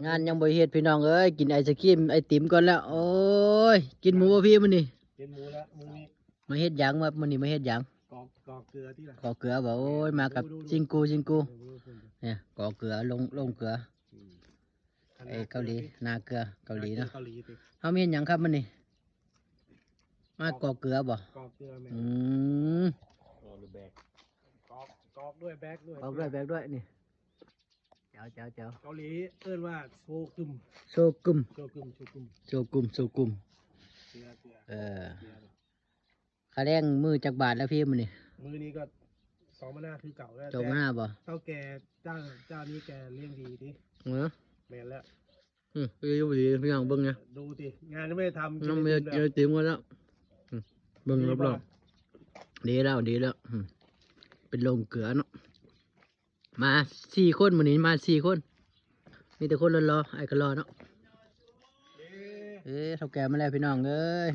งานยังบ่เฮ็ดพี่น้องเอ้ยกินไอศครีมไอติมก่อนแล้วโอ้ยกินหมูบ่พี่มื้อนี้กินหมูแล้วมื้อนี้มาเฮ็ดหยังมามื้อนี้มาเฮ็ดหยังกอกเกลือที่ละก่อเกลือบ่โอ้ยมากับจิงกูเนี่ยก่อเกลือลงเกลือไอเกาหลีนาเกลือเกาหลีเนาะเฮามีเฮ็ดหยังครับมื้อนี้มาก่อเกลือบ่กอกเกลือแม่แบกกอกด้วยแบกด้วยกอกด้วยแบกด้วยนี่เจ้าเกาหลีเอิ้นว่าโชกุมโชกุมเกลือค่าแรงมือจักบาทแล้วพี่มื้อนี้มื้อนี้ก็2,500คือเก่าแล้วจบมาบ่เฒ่าแก่เจ้านี้แกเลี้ยงดีดิแม่นแล้วอยู่ดีพี่น้องเบิ่งนะดูดิงานไม่ได้ทำน้องเมย์เจอติ๋มกันแล้วเบิ่งรอบๆดีแล้วเป็นโรงเกลือเนาะมา4 คนมื้อนี้มา4 คนมีแต่คนรอไอ้ก็รอเนาะเท่าแก่มาแล้วพี่น้องเอ้ย